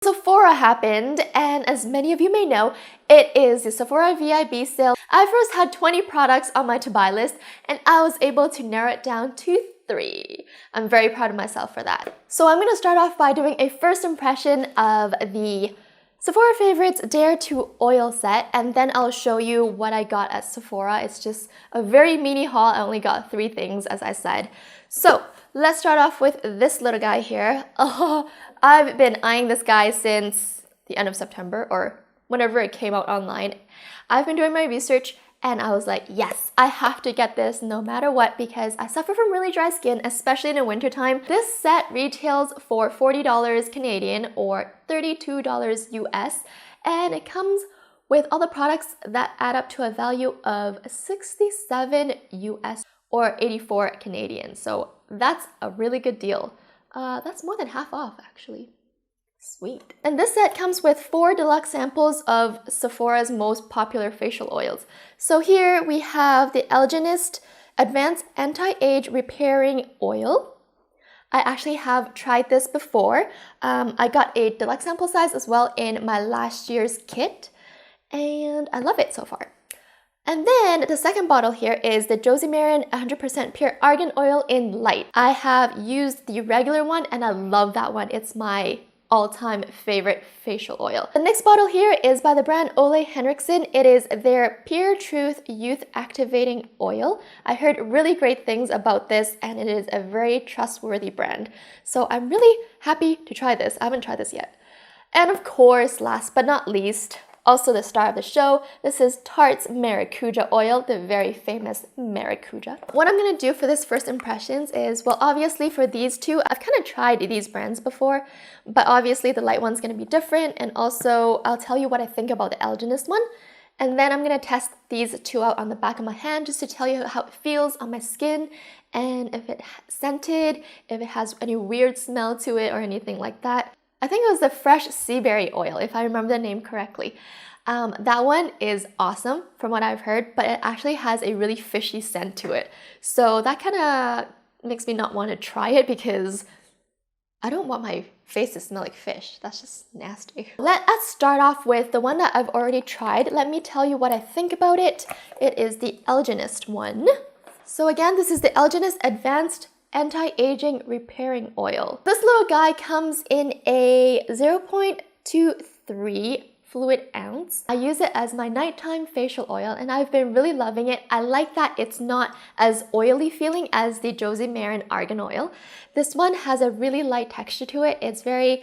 Sephora happened, and as many of you may know, it is the Sephora VIB sale. I first had 20 products on my to-buy list, and I was able to narrow it down to 3. I'm very proud of myself for that. So I'm going to start off by doing a first impression of the Sephora Favorites Dare to Oil set, and then I'll show you what I got at Sephora. It's just a very mini haul. I only got 3 things, as I said. So let's start off with this little guy here. Oh, I've been eyeing this guy since the end of September, or whenever it came out online. I've been doing my research and I was like, yes, I have to get this no matter what because I suffer from really dry skin, especially in the wintertime. This set retails for $40 Canadian or $32 US, and it comes with all the products that add up to a value of 67 US or 84 Canadian. So that's a really good deal. That's more than half off actually. Sweet. And this set comes with 4 deluxe samples of Sephora's most popular facial oils. So here we have the Algenist Advanced Anti-Age Repairing Oil. I actually have tried this before. I got a deluxe sample size as well in my last year's kit, and I love it so far. And then the second bottle here is the Josie Maran 100% Pure Argan Oil in Light. I have used the regular one and I love that one. It's my all-time favorite facial oil. The next bottle here is by the brand Ole Henriksen. It is their Pure Truth Youth Activating Oil. I heard really great things about this and it is a very trustworthy brand. So I'm really happy to try this. I haven't tried this yet. And of course, last but not least, also the star of the show, this is Tarte's Maracuja oil, the very famous Maracuja. What I'm going to do for this first impressions is, well, obviously for these two, I've kind of tried these brands before, but obviously the light one's going to be different, and also I'll tell you what I think about the Algenist one, and then I'm going to test these two out on the back of my hand just to tell you how it feels on my skin, and if it's scented, if it has any weird smell to it or anything like that. I think it was the Fresh Sea Berry oil, if I remember the name correctly. That one is awesome from what I've heard, but it actually has a really fishy scent to it. So that kind of makes me not want to try it because I don't want my face to smell like fish. That's just nasty. Let us start off with the one that I've already tried. Let me tell you what I think about it. It is the Algenist one. So again, this is the Algenist Advanced Anti-Aging Repairing Oil. This little guy comes in a 0.23 fluid ounce. I use it as my nighttime facial oil and I've been really loving it. I like that it's not as oily feeling as the Josie Maran Argan Oil. This one has a really light texture to it. It's very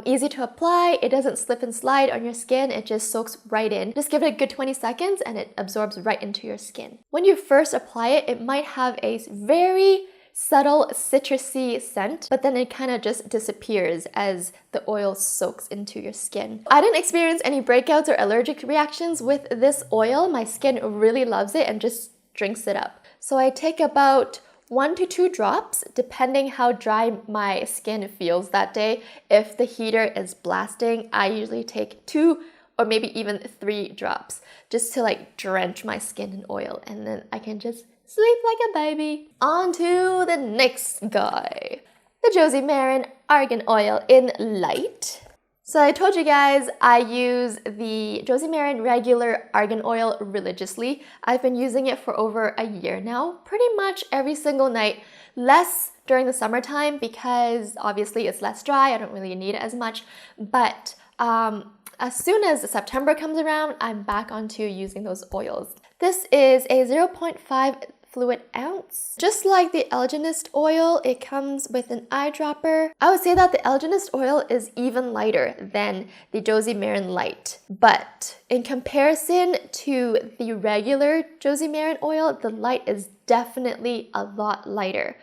easy to apply. It doesn't slip and slide on your skin. It just soaks right in. Just give it a good 20 seconds and it absorbs right into your skin. When you first apply it, it might have a very subtle citrusy scent, but then it kind of just disappears as the oil soaks into your skin. I didn't experience any breakouts or allergic reactions with this oil. My skin really loves it and just drinks it up. So I take about 1 to 2 drops depending how dry my skin feels that day. If the heater is blasting, I usually take 2 or maybe even 3 drops just to like drench my skin in oil, and then I can just sleep like a baby. On to the next guy. The Josie Maran Argan Oil in Light. So I told you guys I use the Josie Maran regular argan oil religiously. I've been using it for over a year now, pretty much every single night. Less during the summertime because obviously it's less dry, I don't really need it as much, but as soon as September comes around, I'm back onto using those oils. This is a 0.5 fluid ounce. Just like the Algenist oil, it comes with an eyedropper. I would say that the Algenist oil is even lighter than the Josie Maran Light, but in comparison to the regular Josie Maran oil, the Light is definitely a lot lighter.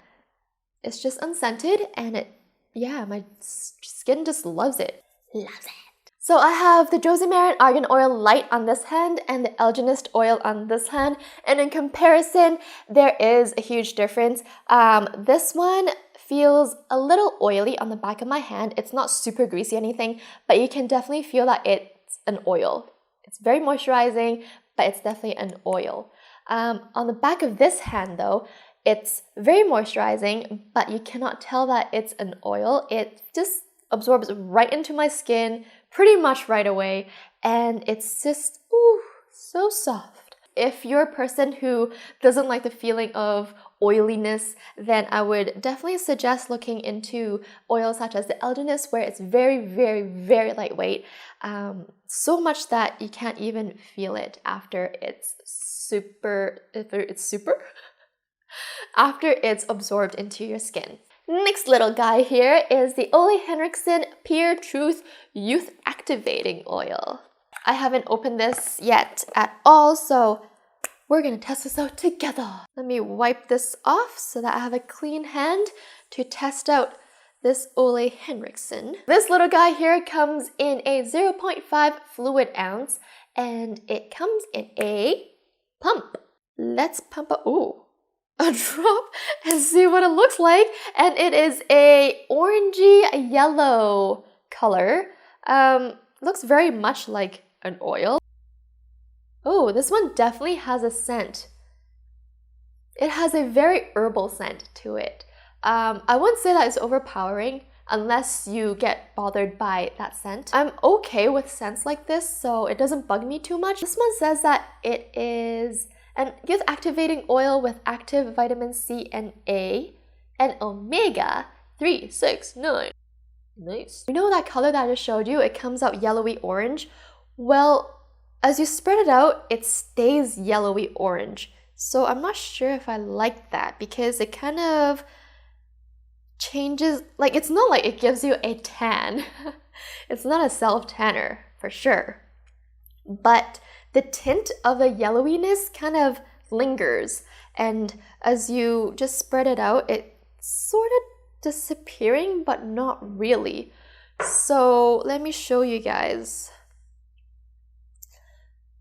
It's just unscented and my skin just loves it. Loves it. So I have the Josie Maran Argan Oil Light on this hand and the Algenist oil on this hand, and in comparison, there is a huge difference. This one feels a little oily on the back of my hand. It's not super greasy or anything, but you can definitely feel that it's an oil. It's very moisturizing, but it's definitely an oil. On the back of this hand though, it's very moisturizing, but you cannot tell that it's an oil. It's just absorbs right into my skin pretty much right away, and it's just, ooh, so soft. If you're a person who doesn't like the feeling of oiliness, then I would definitely suggest looking into oils such as the Elginist, where it's very, very, very lightweight. So much that you can't even feel it after it's after it's absorbed into your skin. Next little guy here is the Ole Henriksen Pure Truth Youth Activating Oil. I haven't opened this yet at all, so we're gonna test this out together. Let me wipe this off so that I have a clean hand to test out this Ole Henriksen. This little guy here comes in a 0.5 fluid ounce, and it comes in a pump. Let's pump a drop and see what it looks like. And it is a orangey yellow color. Looks very much like an oil. Oh, this one definitely has a scent. It has a very herbal scent to it. I wouldn't say that it's overpowering unless you get bothered by that scent. I'm okay with scents like this, so it doesn't bug me too much. This one says that it is an youth activating oil with active vitamin C and A and omega 3, 6, 9. Nice. You know that color that I just showed you? It comes out yellowy orange. Well, as you spread it out, it stays yellowy orange. So I'm not sure if I like that because it kind of changes, like it's not like it gives you a tan. It's not a self-tanner for sure. But the tint of the yellowiness kind of lingers, and as you just spread it out, it's sort of disappearing, but not really. So let me show you guys.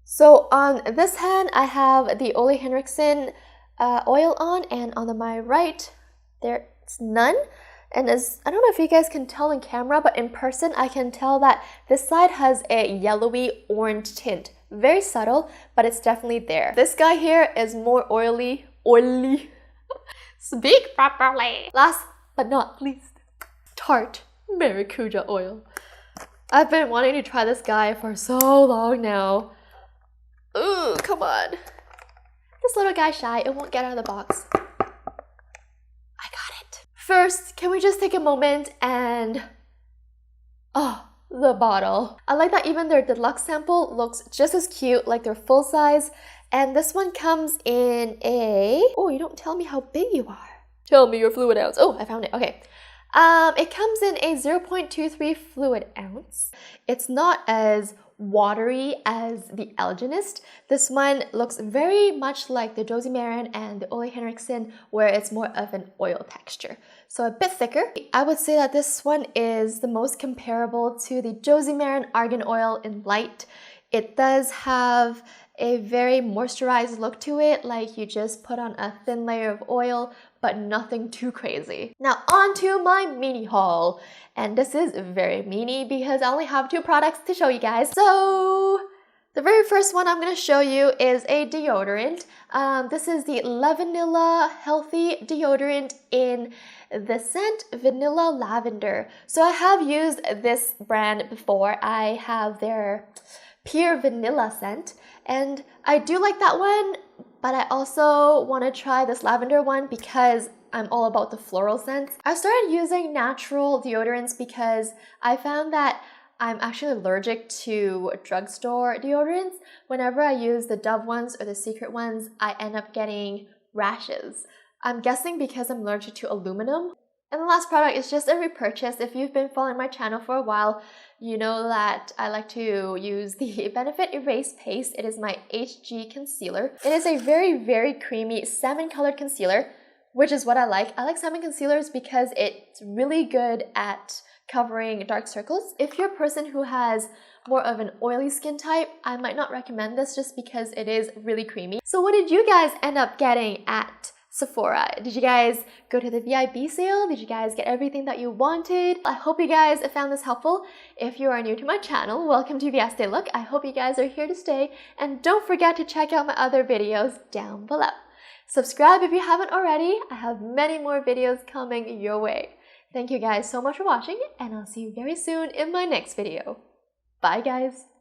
So on this hand, I have the Ole Henriksen oil on, and on my right, there's none. And as I don't know if you guys can tell in camera, but in person, I can tell that this side has a yellowy orange tint. Very subtle, but it's definitely there. This guy here is more oily. Speak properly. Last but not least, Tarte Maracuja oil. I've been wanting to try this guy for so long now. Ooh, come on. This little guy's shy, it won't get out of the box. I got it. First, can we just take a moment and... oh, the bottle. I like that even their deluxe sample looks just as cute like their full size. And this one comes in a... oh, you don't tell me how big you are. Tell me your fluid ounce. Oh, I found it. Okay. It comes in a 0.23 fluid ounce. It's not as watery as the Elginist. This one looks very much like the Josie Maran and the Ole Henriksen, where it's more of an oil texture. So a bit thicker. I would say that this one is the most comparable to the Josie Maran Argan Oil in light. It does have a very moisturized look to it, like you just put on a thin layer of oil, but nothing too crazy. Now on to my mini haul. And this is very mini because I only have 2 products to show you guys. So the very first one I'm going to show you is a deodorant. This is the La Vanilla Healthy Deodorant in the scent Vanilla Lavender. So I have used this brand before. I have their Pure Vanilla scent, and I do like that one, but I also want to try this lavender one because I'm all about the floral scents. I started using natural deodorants because I found that I'm actually allergic to drugstore deodorants. Whenever I use the Dove ones or the Secret ones, I end up getting rashes. I'm guessing because I'm allergic to aluminum. And the last product is just a repurchase. If you've been following my channel for a while, you know that I like to use the Benefit Erase Paste. It is my HG concealer. It is a very, very creamy salmon colored concealer, which is what I like. I like salmon concealers because it's really good at covering dark circles. If you're a person who has more of an oily skin type, I might not recommend this just because it is really creamy. So what did you guys end up getting at Sephora? Did you guys go to the VIB sale? Did you guys get everything that you wanted? I hope you guys found this helpful. If you are new to my channel, welcome to Viestelook. I hope you guys are here to stay, and don't forget to check out my other videos down below. Subscribe if you haven't already. I have many more videos coming your way. Thank you guys so much for watching, and I'll see you very soon in my next video. Bye guys!